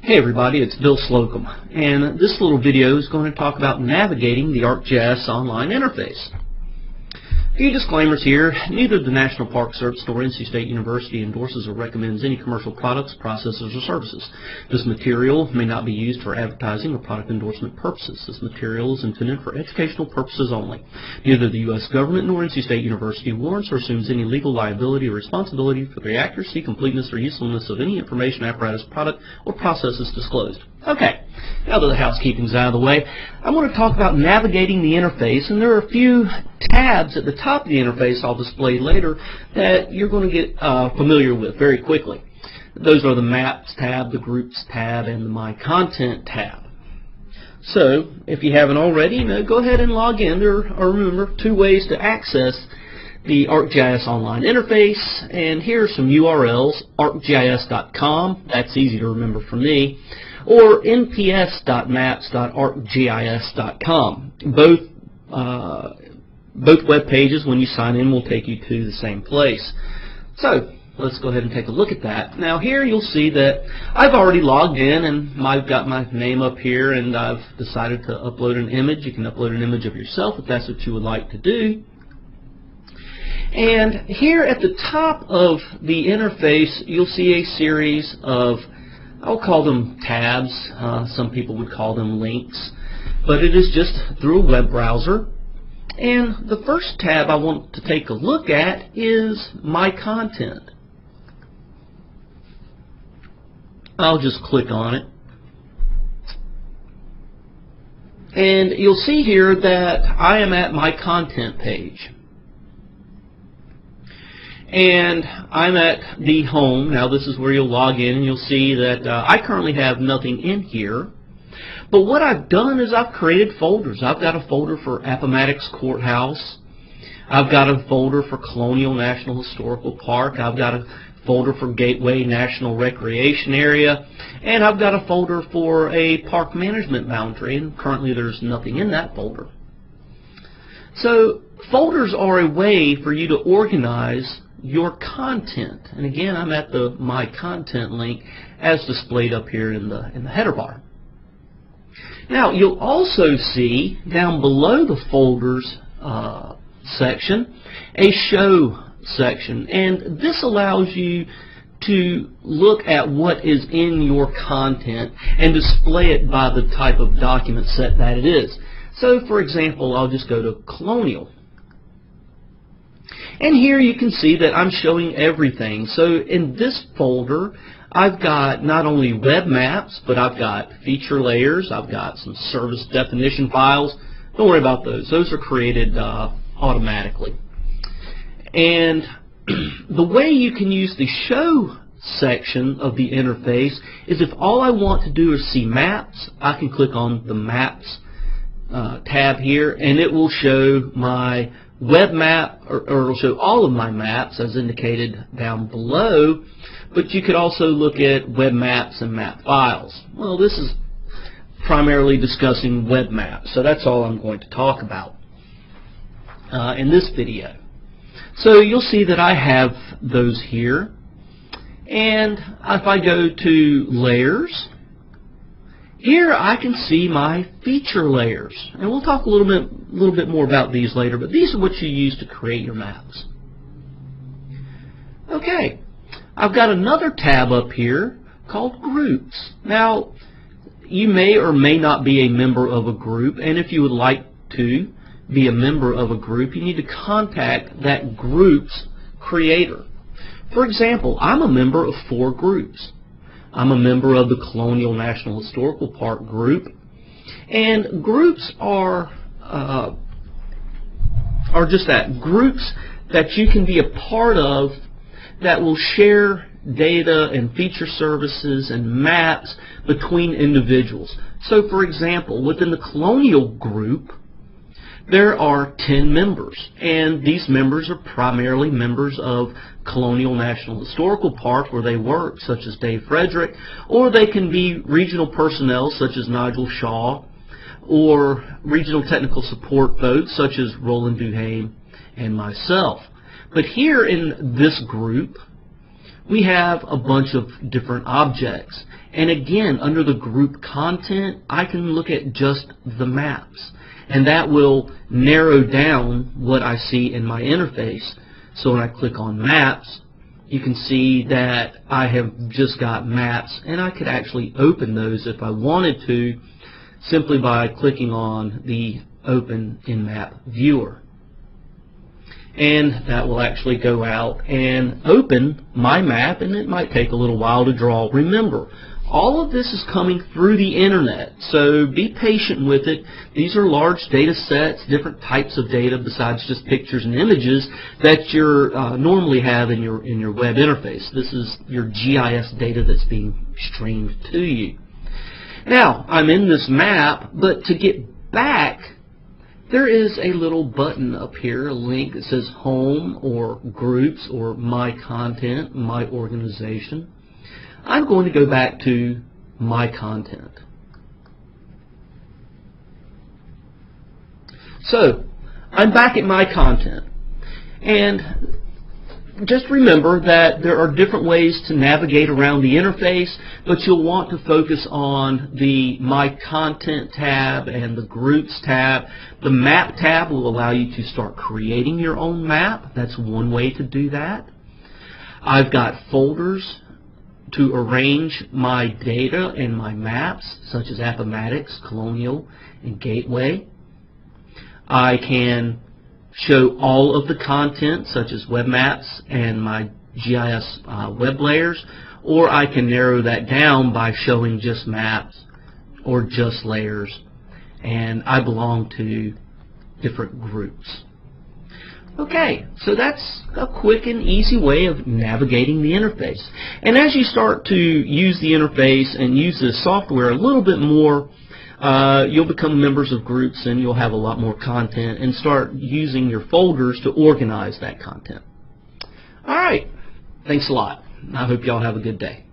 Hey everybody, it's Bill Slocum, and this little video is going to talk about navigating the ArcGIS online interface. A few disclaimers here. Neither the National Park Service nor NC State University endorses or recommends any commercial products, processes, or services. This material may not be used for advertising or product endorsement purposes. This material is intended for educational purposes only. Neither the U.S. government nor NC State University warrants or assumes any legal liability or responsibility for the accuracy, completeness, or usefulness of any information, apparatus, product, or processes disclosed. Okay, now that the housekeeping's out of the way, I want to talk about navigating the interface, and there are a few tabs at the top of the interface I'll display later that you're going to get familiar with very quickly. Those are the Maps tab, the Groups tab, and the My Content tab. So, if you haven't already, go ahead and log in. There are, remember, two ways to access the ArcGIS online interface, and here are some URLs: arcgis.com, that's easy to remember for me, or nps.maps.arcgis.com. Both web pages, when you sign in, will take you to the same place. So let's go ahead and take a look at that. Now here you'll see that I've already logged in, and I've got my name up here, and I've decided to upload an image. You can upload an image of yourself if that's what you would like to do. And here at the top of the interface, you'll see a series of, I'll call them tabs. Some people would call them links, but it is just through a web browser. And the first tab I want to take a look at is My Content. I'll just click on it. And you'll see here that I am at my content page. And I'm at the home. Now this is where you'll log in, and you'll see that I currently have nothing in here. But what I've done is I've created folders. I've got a folder for Appomattox Courthouse. I've got a folder for Colonial National Historical Park. I've got a folder for Gateway National Recreation Area. And I've got a folder for a park management boundary. And currently there's nothing in that folder. So folders are a way for you to organize your content. And again, I'm at the My Content link as displayed up here in the header bar. Now you'll also see down below the folders section a show section, and this allows you to look at what is in your content and display it by the type of document set that it is. So for example, I'll just go to Colonial. And here you can see that I'm showing everything. So in this folder, I've got not only web maps, but I've got feature layers. I've got some service definition files. Don't worry about those. Those are created automatically. And the way you can use the show section of the interface is if all I want to do is see maps, I can click on the Maps tab here, and it will show my web map, or it'll show all of my maps as indicated down below, but you could also look at web maps and map files. Well, this is primarily discussing web maps, so that's all I'm going to talk about in this video. So you'll see that I have those here, and if I go to Layers, here I can see my feature layers, and we'll talk a little bit more about these later, but these are what you use to create your maps. Okay, I've got another tab up here called Groups. Now, you may or may not be a member of a group, and if you would like to be a member of a group, you need to contact that group's creator. For example, I'm a member of 4 groups. I'm a member of the Colonial National Historical Park group, and groups are just that, groups that you can be a part of that will share data and feature services and maps between individuals. So for example, within the Colonial group, there are 10 members, and these members are primarily members of Colonial National Historical Park where they work, such as Dave Frederick, or they can be regional personnel such as Nigel Shaw, or regional technical support folks such as Roland Duhame and myself. But here in this group, we have a bunch of different objects. And again, under the group content, I can look at just the maps. And that will narrow down what I see in my interface. So when I click on maps, you can see that I have just got maps, and I could actually open those if I wanted to simply by clicking on the Open in Map Viewer. And that will actually go out and open my map, and it might take a little while to draw. Remember, all of this is coming through the internet, so be patient with it. These are large data sets, different types of data besides just pictures and images that you normally have in your web interface. This is your GIS data that's being streamed to you. Now, I'm in this map, but to get back, there is a little button up here, a link that says Home or Groups or My Content, My Organization. I'm going to go back to My Content. So, I'm back at My Content. And just remember that there are different ways to navigate around the interface, but you'll want to focus on the My Content tab and the Groups tab. The Map tab will allow you to start creating your own map. That's one way to do that. I've got folders to arrange my data and my maps, such as Appomattox, Colonial, and Gateway. I can show all of the content, such as web maps and my GIS web layers, or I can narrow that down by showing just maps or just layers, and I belong to different groups. Okay, so that's a quick and easy way of navigating the interface. And as you start to use the interface and use this software a little bit more, you'll become members of groups, and you'll have a lot more content and start using your folders to organize that content. All right, thanks a lot. I hope y'all have a good day.